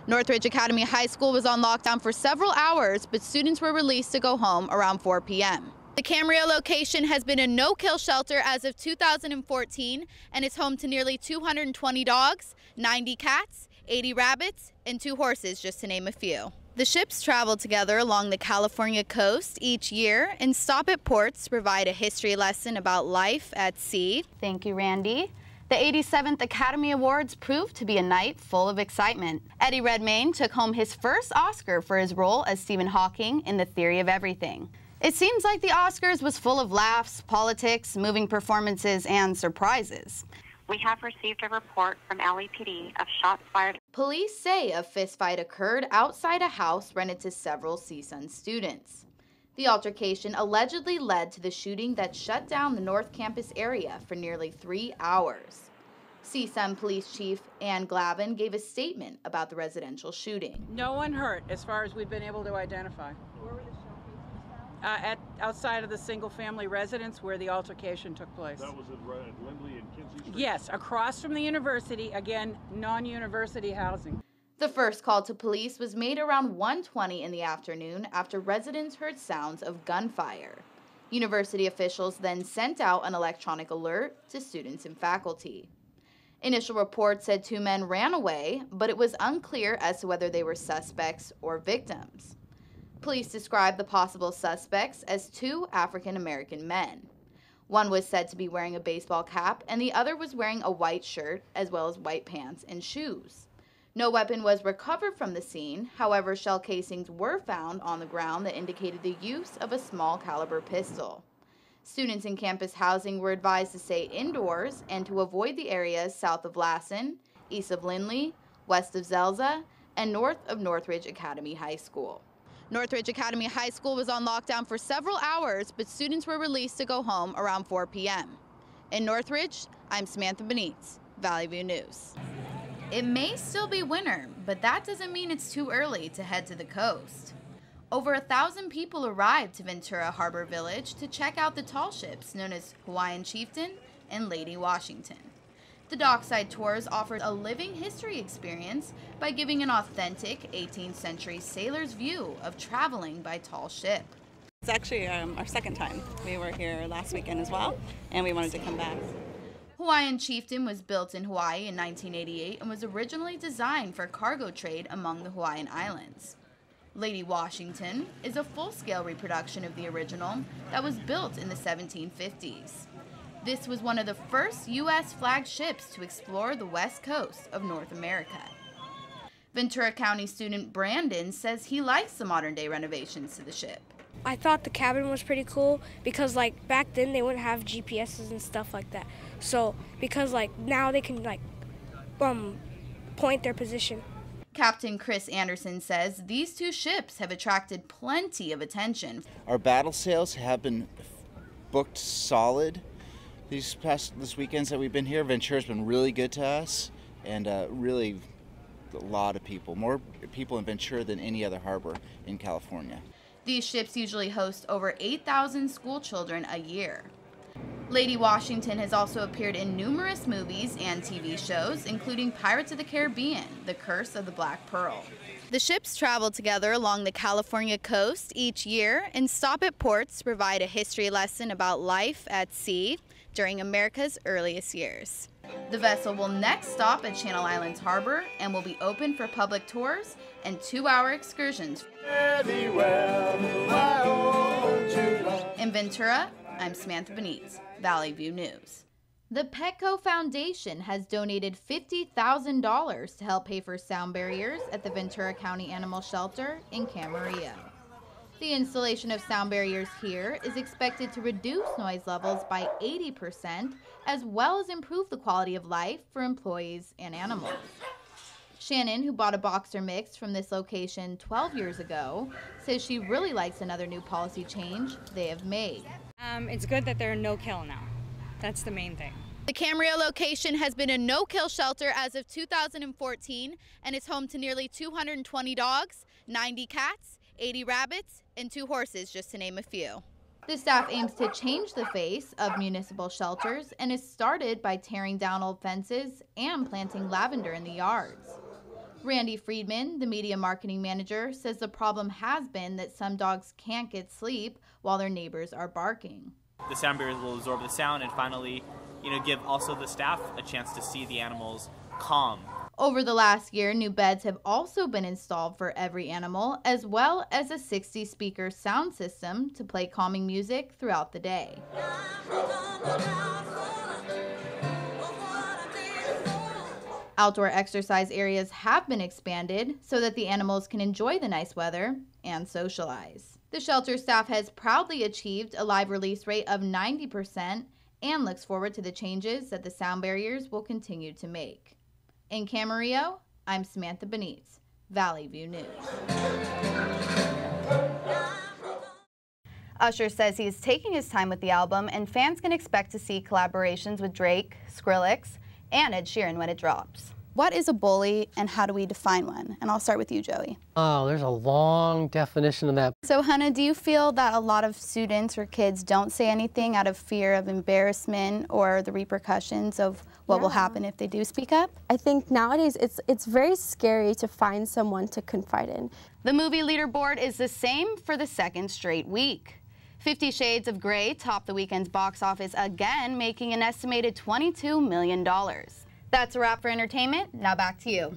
Northridge Academy High School was on lockdown for several hours, but students were released to go home around 4 p.m. The Camarillo location has been a no-kill shelter as of 2014 and is home to nearly 220 dogs, 90 cats, 80 rabbits, and 2 horses, just to name a few. The ships travel together along the California coast each year and stop at ports to provide a history lesson about life at sea. Thank you, Randy. The 87th Academy Awards proved to be a night full of excitement. Eddie Redmayne took home his first Oscar for his role as Stephen Hawking in The Theory of Everything. It seems like the Oscars was full of laughs, politics, moving performances, and surprises. We have received a report from LAPD of shots fired. Police say a fistfight occurred outside a house rented to several CSUN students. The altercation allegedly led to the shooting that shut down the North Campus area for nearly 3 hours. CSUN Police Chief Ann Glavin gave a statement about the residential shooting. No one hurt, as far as we've been able to identify. Where were the shell casings found? Outside of the single-family residence where the altercation took place. That was at Lindley and Kinsey Street? Yes, across from the university, again, non-university housing. The first call to police was made around 1:20 in the afternoon after residents heard sounds of gunfire. University officials then sent out an electronic alert to students and faculty. Initial reports said 2 men ran away, but it was unclear as to whether they were suspects or victims. Police described the possible suspects as 2 African-American men. One was said to be wearing a baseball cap, and the other was wearing a white shirt as well as white pants and shoes. No weapon was recovered from the scene. However, shell casings were found on the ground that indicated the use of a small caliber pistol. Students in campus housing were advised to stay indoors and to avoid the areas south of Lassen, east of Lindley, west of Zelza, and north of Northridge Academy High School. Northridge Academy High School was on lockdown for several hours, but students were released to go home around 4 p.m. In Northridge, I'm Samantha Benitz, Valley View News. It may still be winter, but that doesn't mean it's too early to head to the coast. Over 1,000 people arrived to Ventura Harbor Village to check out the tall ships known as Hawaiian Chieftain and Lady Washington. The dockside tours offered a living history experience by giving an authentic 18th century sailor's view of traveling by tall ship. It's actually our second time. We were here last weekend as well, and we wanted to come back. Hawaiian Chieftain was built in Hawaii in 1988 and was originally designed for cargo trade among the Hawaiian Islands. Lady Washington is a full-scale reproduction of the original that was built in the 1750s. This was one of the first U.S. flagged ships to explore the west coast of North America. Ventura County student Brandon says he likes the modern-day renovations to the ship. I thought the cabin was pretty cool because back then they wouldn't have GPSs and stuff like that. So because now they can point their position. Captain Chris Anderson says these 2 ships have attracted plenty of attention. Our battle sails have been booked solid this weekends that we've been here. Ventura's been really good to us, and really a lot of people, more people in Ventura than any other harbor in California. These ships usually host over 8,000 school children a year. Lady Washington has also appeared in numerous movies and TV shows, including Pirates of the Caribbean, The Curse of the Black Pearl. The ships travel together along the California coast each year and stop at ports to provide a history lesson about life at sea during America's earliest years. The vessel will next stop at Channel Islands Harbor and will be open for public tours and 2-hour excursions. In Ventura, I'm Samantha Benitz, Valley View News. The Petco Foundation has donated $50,000 to help pay for sound barriers at the Ventura County Animal Shelter in Camarillo. The installation of sound barriers here is expected to reduce noise levels by 80%, as well as improve the quality of life for employees and animals. Shannon, who bought a boxer mix from this location 12 years ago, says she really likes another new policy change they have made. It's good that they're no-kill now. That's the main thing. The Camarillo location has been a no-kill shelter as of 2014 and is home to nearly 220 dogs, 90 cats, 80 rabbits, and 2 horses, just to name a few. The staff aims to change the face of municipal shelters and is started by tearing down old fences and planting lavender in the yards. Randy Friedman, the media marketing manager, says the problem has been that some dogs can't get sleep while their neighbors are barking. The sound barriers will absorb the sound and finally, give also the staff a chance to see the animals calm. Over the last year, new beds have also been installed for every animal, as well as a 60-speaker sound system to play calming music throughout the day. Outdoor exercise areas have been expanded so that the animals can enjoy the nice weather and socialize. The shelter staff has proudly achieved a live release rate of 90% and looks forward to the changes that the sound barriers will continue to make. In Camarillo, I'm Samantha Benitz, Valley View News. Usher says he is taking his time with the album, and fans can expect to see collaborations with Drake, Skrillex, and Ed Sheeran when it drops. What is a bully and how do we define one? And I'll start with you, Joey. Oh, there's a long definition of that. So, Hannah, do you feel that a lot of students or kids don't say anything out of fear of embarrassment or the repercussions of what will happen if they do speak up? I think nowadays it's very scary to find someone to confide in. The movie leaderboard is the same for the second straight week. 50 Shades of Grey topped the weekend's box office again, making an estimated $22 million. That's a wrap for entertainment. Now back to you.